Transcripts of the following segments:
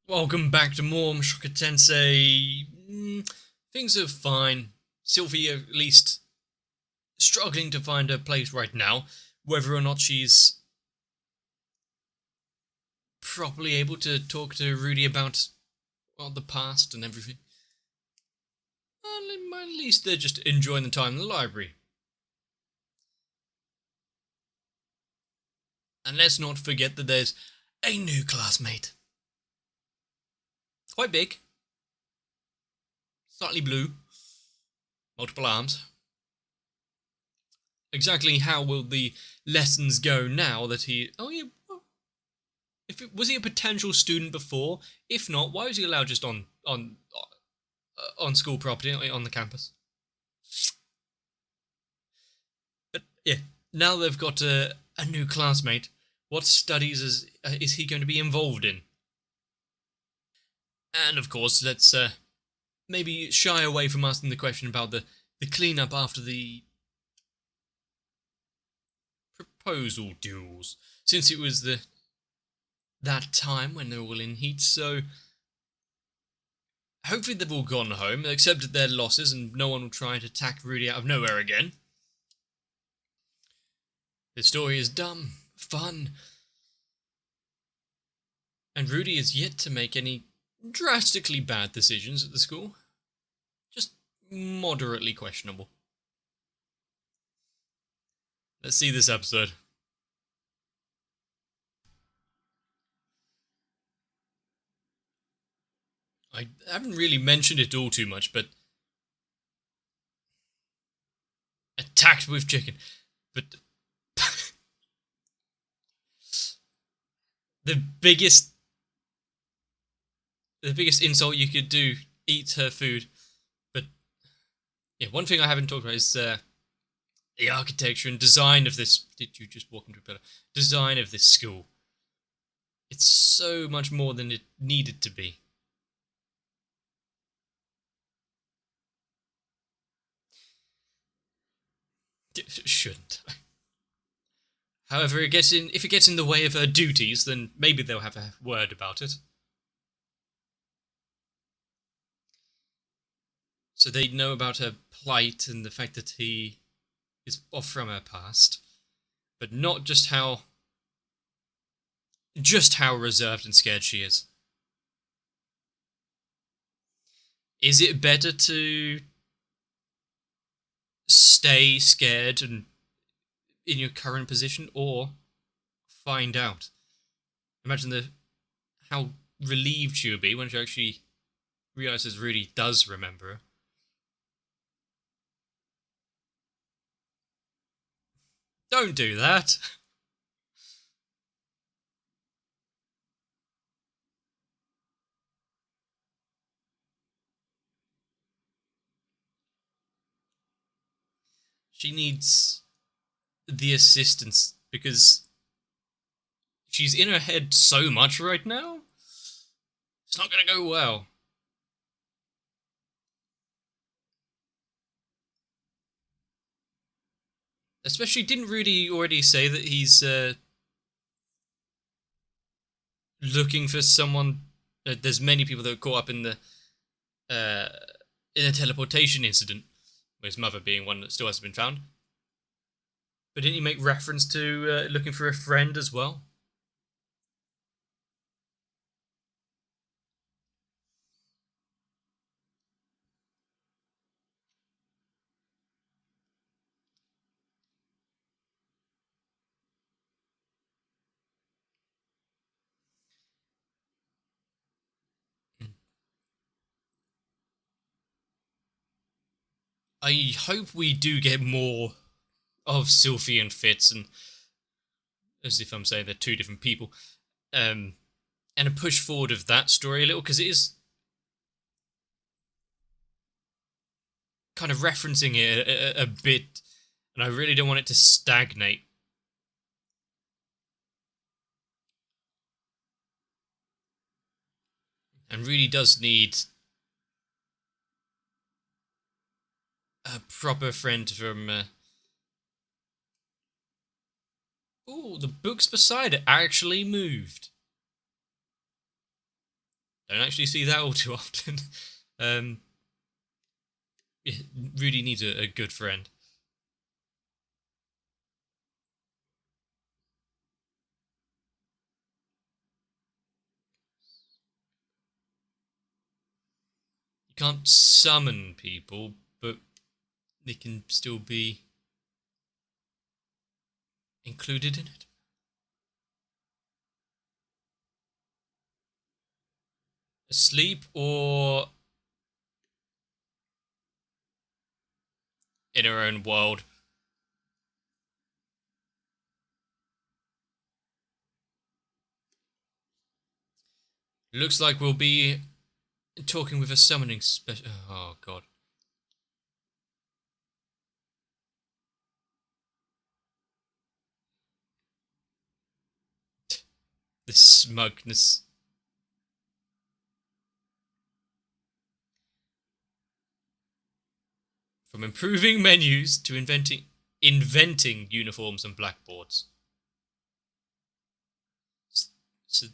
Welcome back to more Mushoku Tensei. Things are fine. Sylvie, at least, struggling to find her place right now. Whether or not she's properly able to talk to Rudy about, well, the past and everything. Well, at least they're just enjoying the time in the library. And let's not forget that there's a new classmate. Quite big. Slightly blue. Multiple arms. Exactly how will the lessons go now that he... Oh, yeah. Was he a potential student before? If not, why was he allowed just on school property, on the campus? But yeah, now they've got a new classmate. What studies is he going to be involved in? And of course, let's maybe shy away from asking the question about the cleanup after the proposal duels, since it was that time when they're all in heat. So hopefully they've all gone home, accepted their losses, and no one will try to attack Rudy out of nowhere again. The story is dumb, fun, and Rudy is yet to make any drastically bad decisions at the school. Just moderately questionable. Let's see this episode. I haven't really mentioned it all too much, but attacked with chicken. But the biggest insult you could do, eat her food. But yeah, one thing I haven't talked about is the architecture and design of this. Did you just walk into a pillar? Design of this school. It's so much more than it needed to be. Shouldn't. However, if it gets in the way of her duties, then maybe they'll have a word about it. So they know about her plight and the fact that he is off from her past, but not just how reserved and scared she is. Is it better to stay scared and in your current position, or find out? Imagine how relieved she would be when she actually realizes Rudy does remember her. Don't do that. She needs the assistance because she's in her head so much right now. It's not going to go well. Especially, didn't Rudy already say that he's looking for someone? There's many people that are caught up in uh, the teleportation incident, with his mother being one that still hasn't been found. But didn't he make reference to looking for a friend as well? I hope we do get more of Sylvie and Fitz, and as if I'm saying they're two different people, and a push forward of that story a little, because it is kind of referencing it a bit, and I really don't want it to stagnate. And really does need a proper friend from. Oh, the books beside it actually moved. Don't actually see that all too often. Really needs a good friend. You can't summon people, but they can still be included in it. Asleep or in her own world. Looks like we'll be talking with a summoning special. Oh, God. The smugness. From improving menus to inventing uniforms and blackboards. So,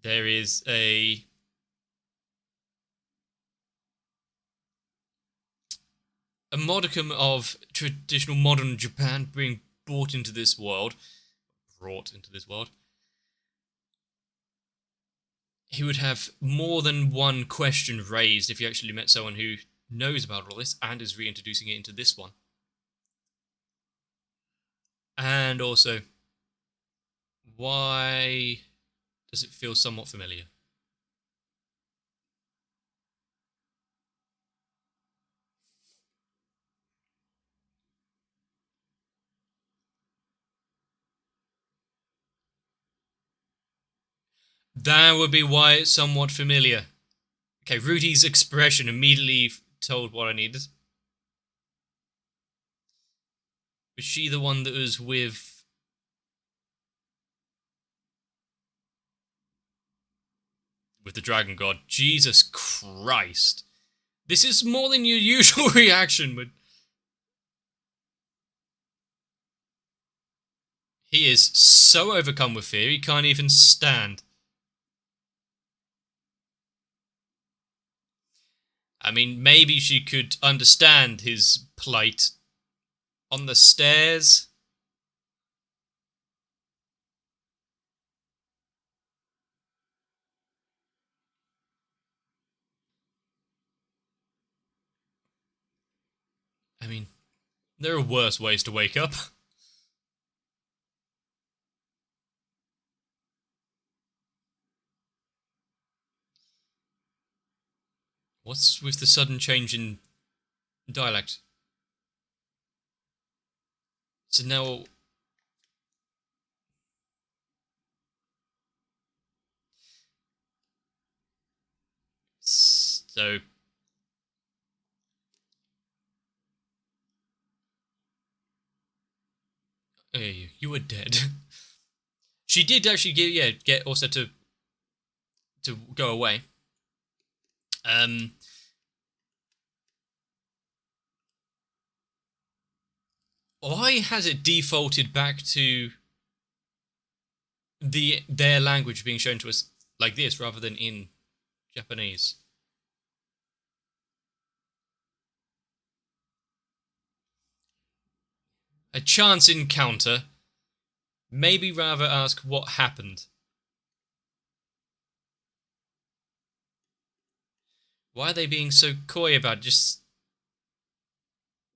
there is a modicum of traditional modern Japan being brought into this world. He would have more than one question raised if he actually met someone who knows about all this and is reintroducing it into this one. And also, why does it feel somewhat familiar? That would be why it's somewhat familiar. Okay, Rudy's expression immediately told what I needed. Was she the one that was with... with the Dragon God? Jesus Christ. This is more than your usual reaction, but... He is so overcome with fear, he can't even stand. I mean, maybe she could understand his plight on the stairs. I mean, there are worse ways to wake up. What's with the sudden change in dialect? So now... So... Hey, you were dead. She did actually get also to go away. Why has it defaulted back to their language being shown to us like this rather than in Japanese? A chance encounter. Maybe rather ask what happened. Why are they being so coy about it? Just...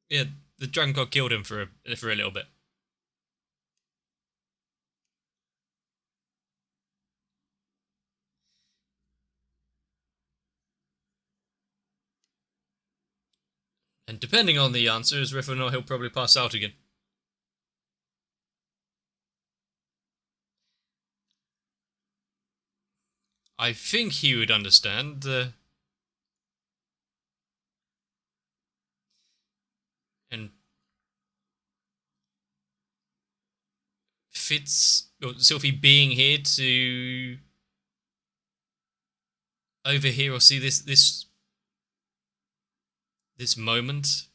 Yeah, the Dragon God killed him for a little bit. And depending on the answer, is whether or not he'll probably pass out again. I think he would understand. And Sylvie being here to overhear or see this moment,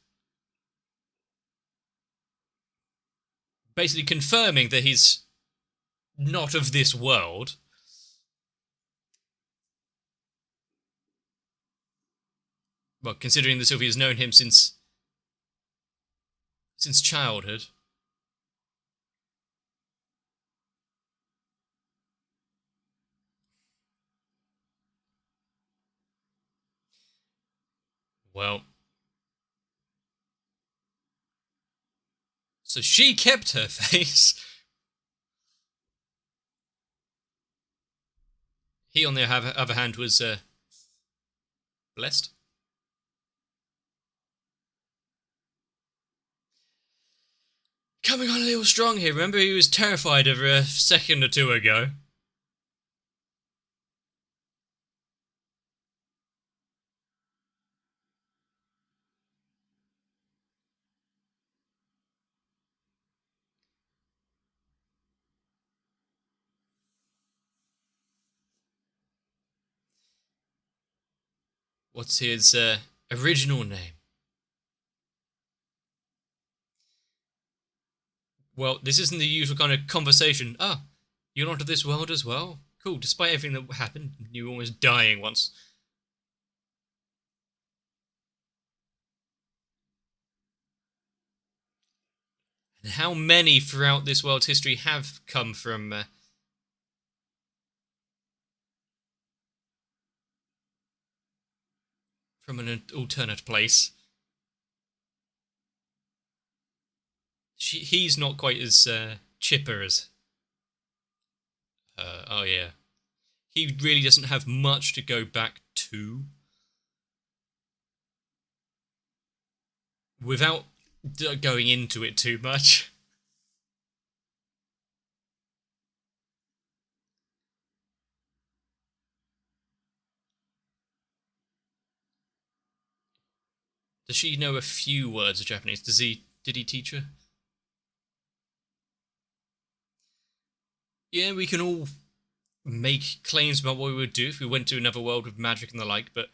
basically confirming that he's not of this world. Well, considering that Sylvie has known him since childhood. Well, so she kept her face. He, on the other hand, was blessed. Coming on a little strong here. Remember, he was terrified of her a second or two ago. What's his original name? Well, this isn't the usual kind of conversation. Ah, you're not of this world as well? Cool, despite everything that happened, you were almost dying once. And how many throughout this world's history have come from an alternate place? He's not quite as chipper as her. Oh yeah. He really doesn't have much to go back to. Without going into it too much. Does she know a few words of Japanese? Did he teach her? Yeah, we can all make claims about what we would do if we went to another world with magic and the like, but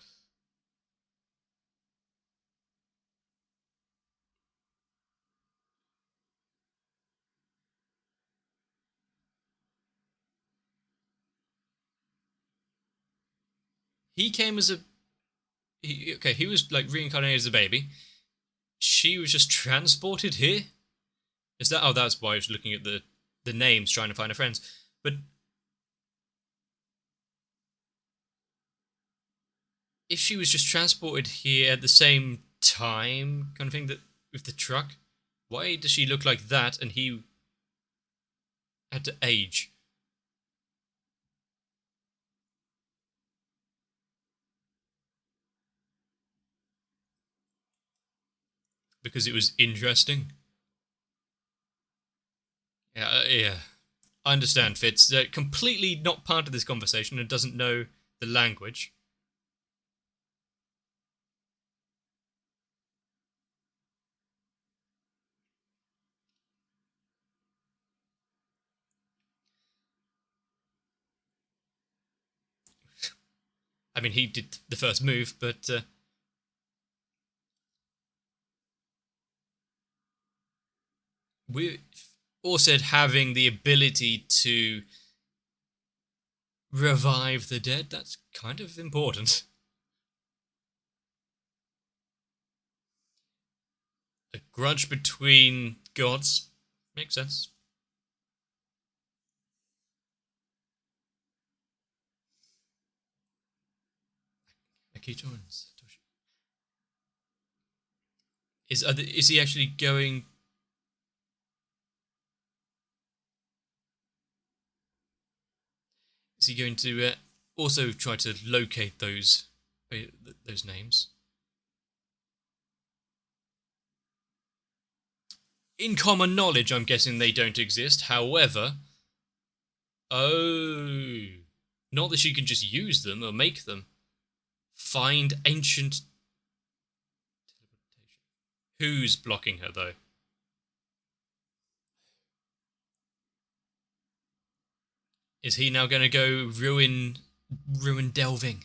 he came as he was like reincarnated as a baby. She was just transported here. Is that? Oh, that's why I was looking at the names, trying to find her friends. But if she was just transported here at the same time, kind of thing, that with the truck, why does she look like that and he had to age? Because it was interesting. Yeah, yeah. I understand Fitz. Completely not part of this conversation and doesn't know the language. I mean, he did the first move, but we also having the ability to revive the dead. That's kind of important. A grudge between gods makes sense. Akito and Satoshi. Is he actually going? Is he going to also try to locate those names? In common knowledge, I'm guessing they don't exist. However, oh, not that she can just use them or make them. Find ancient. Who's blocking her though? Is he now going to go ruin delving?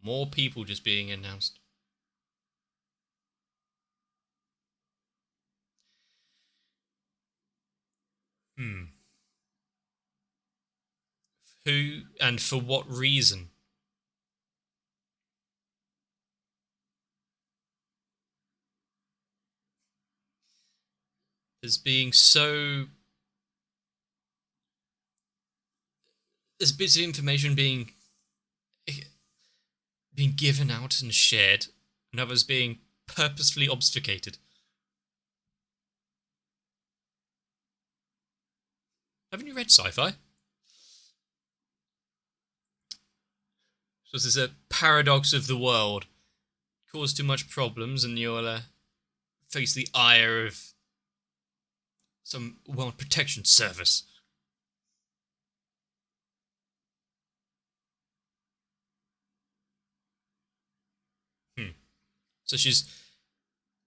More people just being announced. Hmm. Who and for what reason? As being so. There's bits of information being given out and shared, and others being purposefully obfuscated. Haven't you read sci-fi? So there's a paradox of the world. Cause too much problems, and you'll face the ire of some world protection service. So she's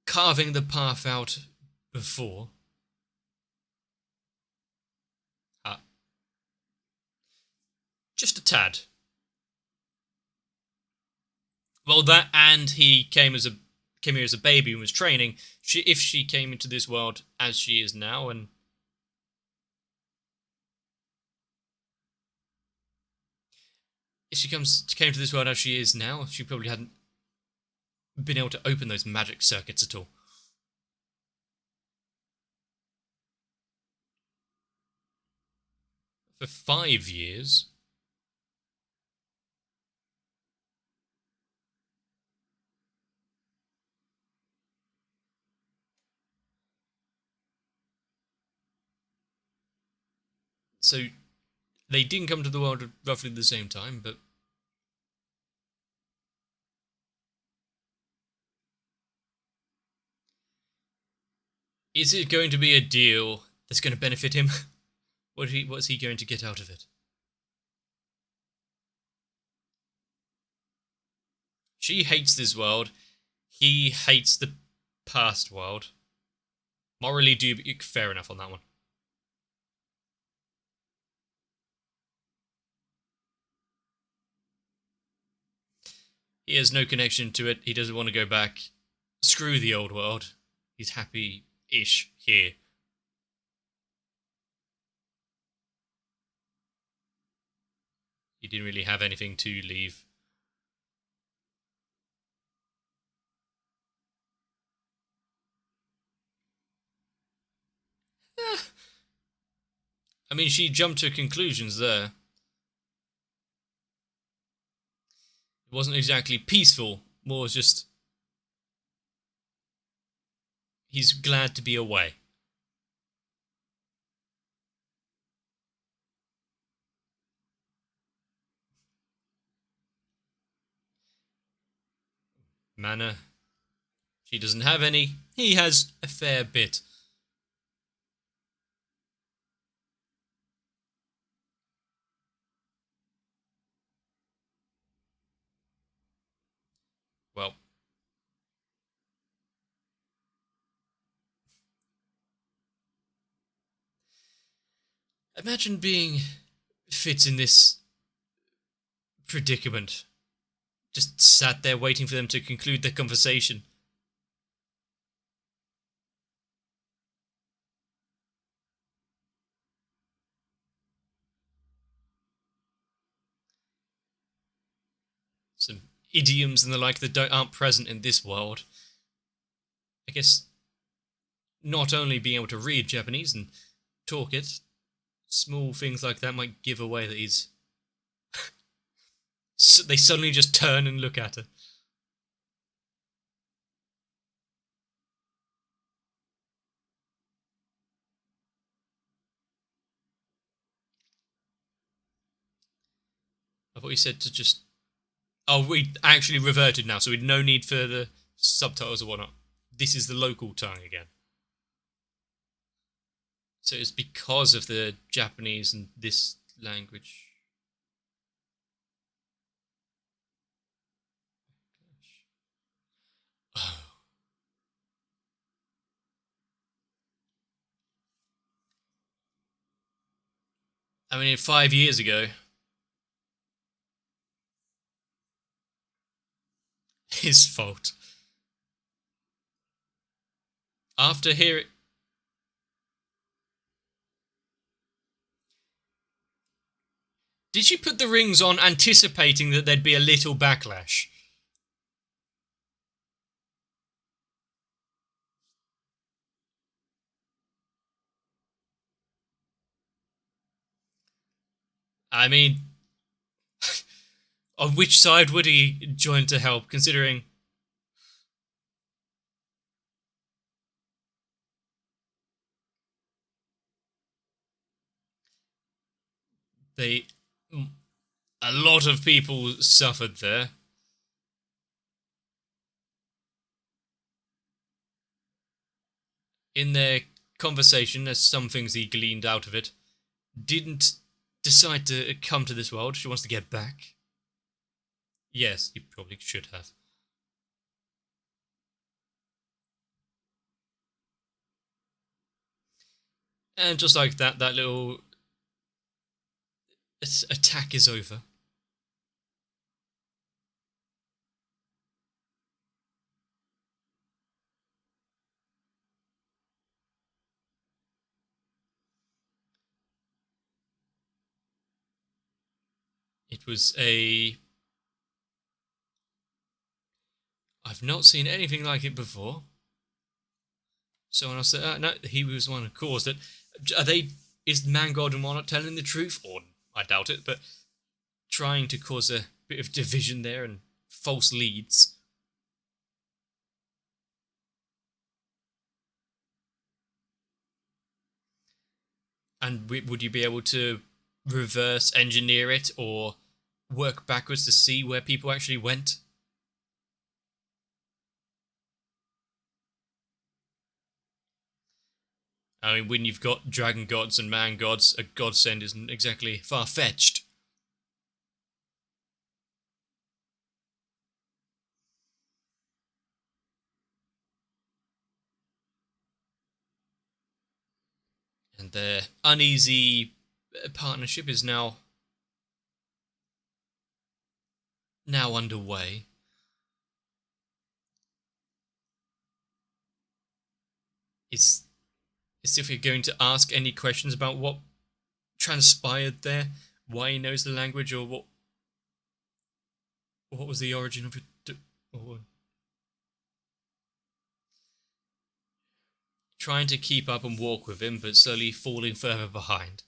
carving the path out before. Ah, just a tad. Well, that and he came here as a baby and was training. If she came into this world as she is now, and if she came to this world as she is now, she probably hadn't been able to open those magic circuits at all. For 5 years. So they didn't come to the world at roughly the same time, but is it going to be a deal that's going to benefit him? What's he going to get out of it? She hates this world. He hates the past world. Morally dubious. Fair enough on that one. He has no connection to it. He doesn't want to go back. Screw the old world. He's happy-ish here. He didn't really have anything to leave. I mean, she jumped to conclusions there. It wasn't exactly peaceful. More just... He's glad to be away. Mana. She doesn't have any. He has a fair bit. Well, imagine being Fitz in this predicament. Just sat there waiting for them to conclude their conversation. Some idioms and the like that aren't present in this world. I guess not only being able to read Japanese and talk it, small things like that might give away that he's... They suddenly just turn and look at her. I thought you said to just... Oh, we actually reverted now, so we'd no need for the subtitles or whatnot. This is the local tongue again. So it's because of the Japanese and this language. Oh. I mean, 5 years ago, his fault. After hearing... Did she put the rings on anticipating that there'd be a little backlash? I mean, on which side would he join to help, considering they... A lot of people suffered there. In their conversation, there's some things he gleaned out of it. Didn't decide to come to this world. She wants to get back. Yes, you probably should have. And just like that, that little attack is over. It was a... I've not seen anything like it before. Someone else said, no, he was the one who caused it. Are they... Is Mangod and Walnut telling the truth? Or, I doubt it, but trying to cause a bit of division there and false leads. And would you be able to reverse engineer it or work backwards to see where people actually went? I mean, when you've got dragon gods and man gods, a godsend isn't exactly far-fetched. And their uneasy partnership is now underway. Is Sylvia going to ask any questions about what transpired there? Why he knows the language, or what was the origin of it? Or trying to keep up and walk with him, but slowly falling further behind.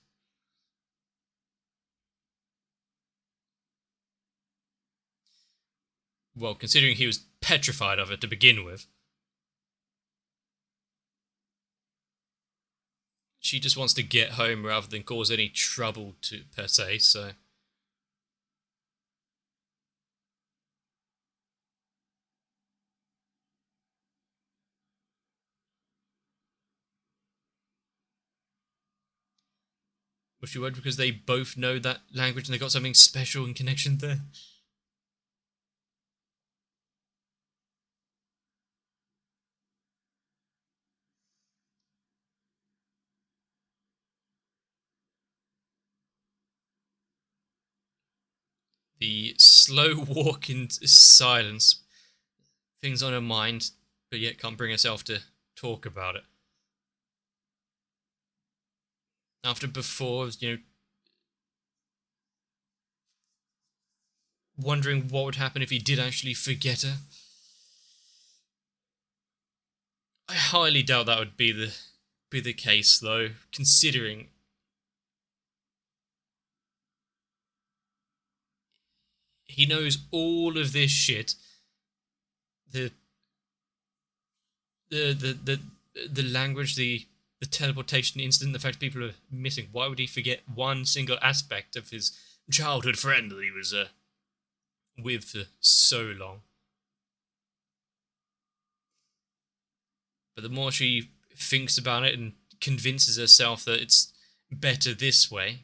Well, considering he was petrified of it to begin with. She just wants to get home rather than cause any trouble per se, so... Was she worried because they both know that language and they got something special in connection there? The slow walk in silence. Things on her mind, but yet can't bring herself to talk about it. After before, wondering what would happen if he did actually forget her. I highly doubt that would be the case, though, considering he knows all of this shit. The language, the teleportation incident, the fact people are missing. Why would he forget one single aspect of his childhood friend that he was with for so long? But the more she thinks about it and convinces herself that it's better this way,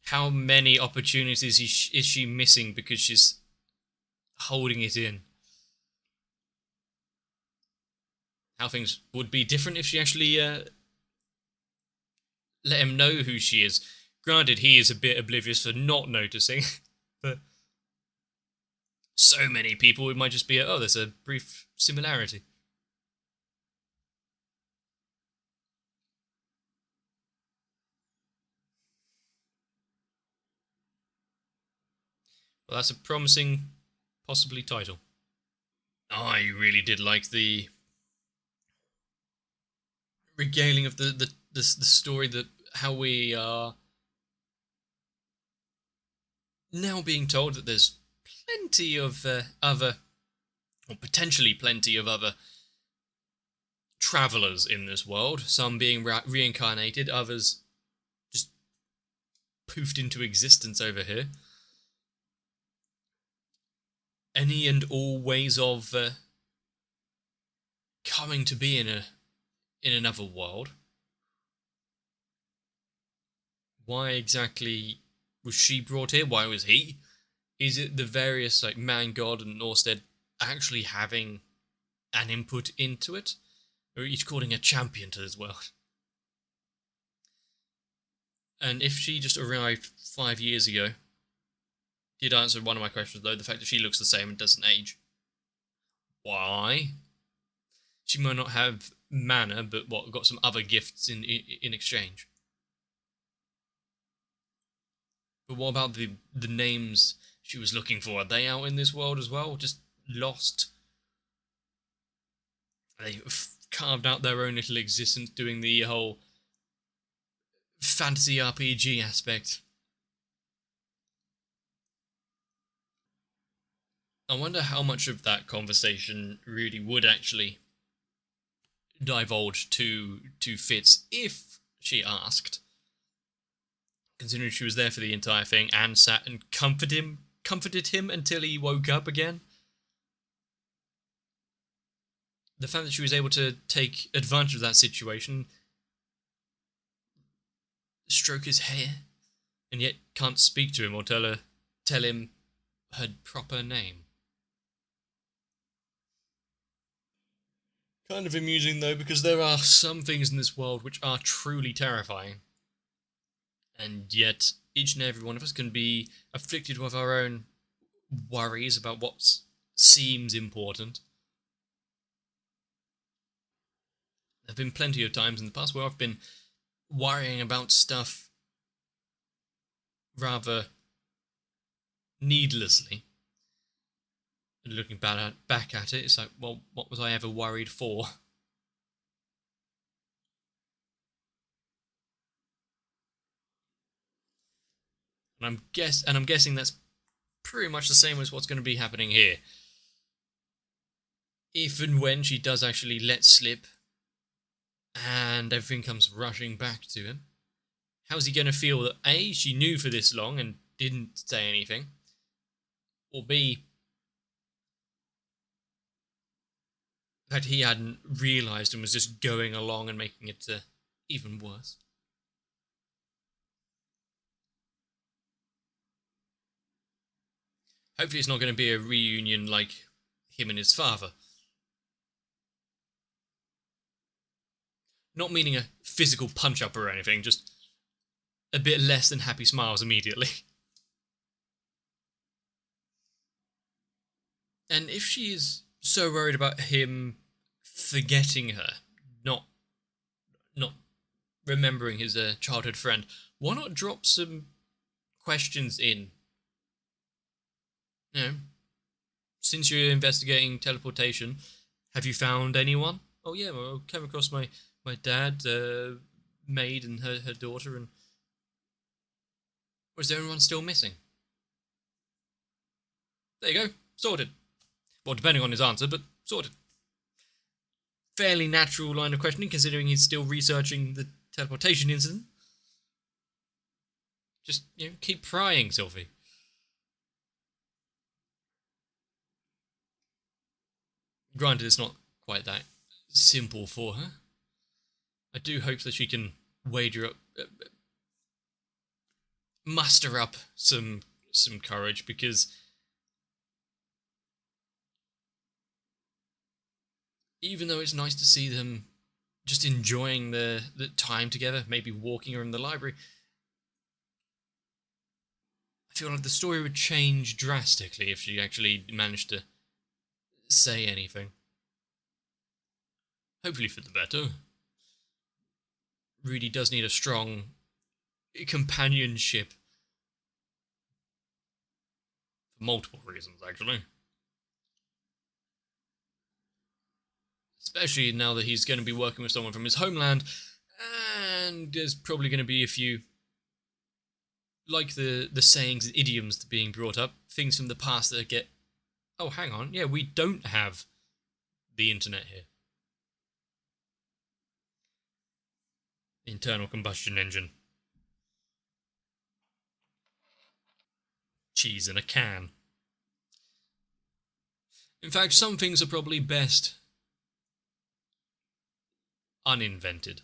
how many opportunities is she missing because she's holding it in? How things would be different if she actually let him know who she is. Granted, he is a bit oblivious for not noticing, but so many people, it might just be, oh, there's a brief similarity. Well, that's a promising, possibly title. I really did like the regaling of the story, that how we are now being told that there's plenty of other, or potentially plenty of other travelers in this world. Some being reincarnated, others just poofed into existence over here. Any and all ways of coming to be in another world. Why exactly was she brought here? Why was he? Is it the various like man, god, and Orsted actually having an input into it, or each calling a champion to this world? And if she just arrived 5 years ago, did answer one of my questions though, the fact that she looks the same and doesn't age. Why? She might not have mana, but what, got some other gifts in exchange. But what about the names she was looking for? Are they out in this world as well? Just lost? They carved out their own little existence doing the whole fantasy RPG aspect. I wonder how much of that conversation really would actually divulge to Fitz if she asked, considering she was there for the entire thing and sat and comforted him until he woke up again. The fact that she was able to take advantage of that situation, stroke his hair, and yet can't speak to him or tell him her proper name. Kind of amusing though, because there are some things in this world which are truly terrifying. And yet, each and every one of us can be afflicted with our own worries about what seems important. There have been plenty of times in the past where I've been worrying about stuff rather needlessly. And looking back at it, it's like, well, what was I ever worried for? And I'm guessing that's pretty much the same as what's going to be happening here. If and when she does actually let slip, and everything comes rushing back to him, how's he going to feel that A, she knew for this long and didn't say anything, or B, that he hadn't realised and was just going along and making it even worse? Hopefully it's not going to be a reunion like him and his father. Not meaning a physical punch-up or anything, just a bit less than happy smiles immediately. And if she is so worried about him forgetting her, not remembering his childhood friend, why not drop some questions in? You know, since you're investigating teleportation, have you found anyone? Oh yeah, well, I came across my dad, maid, and her daughter, and was there anyone still missing? There you go, sorted. Well, depending on his answer, but sorted. Fairly natural line of questioning, considering he's still researching the teleportation incident. Just, keep prying, Sylvie. Granted, it's not quite that simple for her. I do hope that she can muster up some courage, because even though it's nice to see them just enjoying the time together, maybe walking around the library, I feel like the story would change drastically if she actually managed to say anything. Hopefully for the better. Really does need a strong companionship. For multiple reasons, actually. Especially now that he's going to be working with someone from his homeland, and there's probably going to be a few, like the sayings and idioms that are being brought up, things from the past that get, oh, hang on, yeah, we don't have the internet here. Internal combustion engine. Cheese in a can. In fact, some things are probably best uninvented.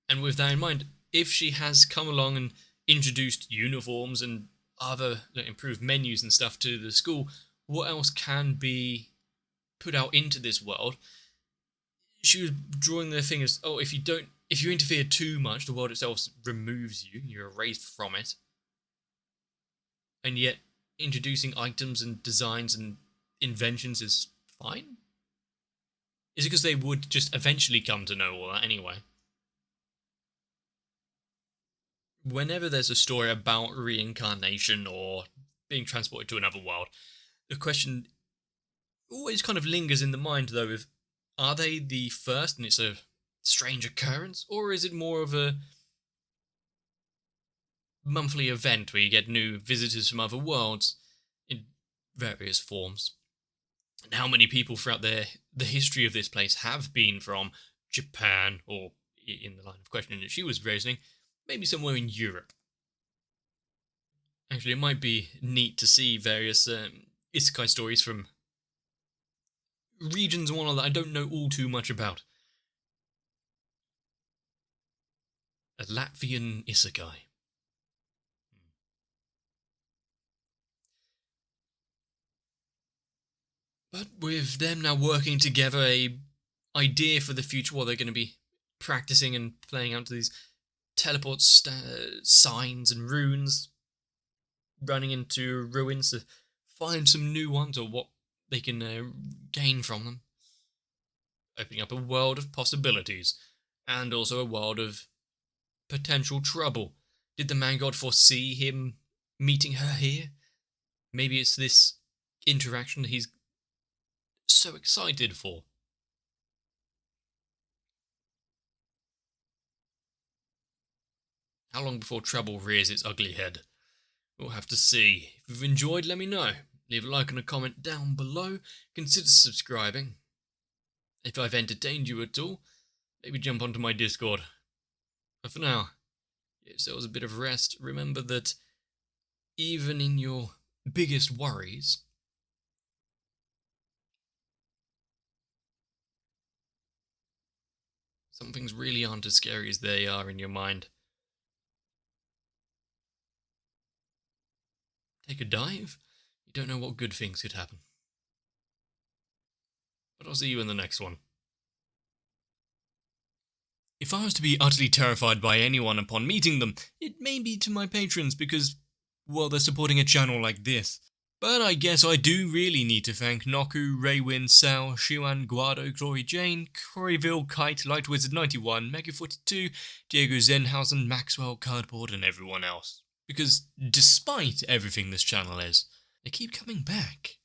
And with that in mind, if she has come along and introduced uniforms and other improved menus and stuff to the school, what else can be put out into this world? She was drawing the thing as, oh, if you interfere too much, the world itself removes you, you're erased from it. And yet, introducing items and designs and inventions is fine? Is it because they would just eventually come to know all that anyway? Whenever there's a story about reincarnation or being transported to another world, the question always kind of lingers in the mind, though, of are they the first and it's a strange occurrence, or is it more of a monthly event where you get new visitors from other worlds in various forms? And how many people throughout the history of this place have been from Japan, or in the line of questioning that she was raising, maybe somewhere in Europe? Actually, it might be neat to see various isekai stories from regions and whatnot that I don't know all too much about. A Latvian isekai. But with them now working together, a idea for the future, what they're going to be practicing and playing out to these teleport signs and runes, running into ruins to find some new ones or what they can gain from them. Opening up a world of possibilities, and also a world of potential trouble. Did the man god foresee him meeting her here? Maybe it's this interaction that he's so excited for. How long before trouble rears its ugly head? We'll have to see. If you've enjoyed, let me know. Leave a like and a comment down below. Consider subscribing. If I've entertained you at all, maybe jump onto my Discord. But for now, give yourselves a bit of rest. Remember that even in your biggest worries, some things really aren't as scary as they are in your mind. Take a dive? You don't know what good things could happen. But I'll see you in the next one. If I was to be utterly terrified by anyone upon meeting them, it may be to my patrons because, well, they're supporting a channel like this. But I guess I do really need to thank Noku, Raywin, Sal, Shiwan, Guado, Glory Jane, Coreyville, Kite, Light Wizard 91, Mega 42, Diego Zenhausen, Maxwell, Cardboard, and everyone else. Because despite everything this channel is, they keep coming back.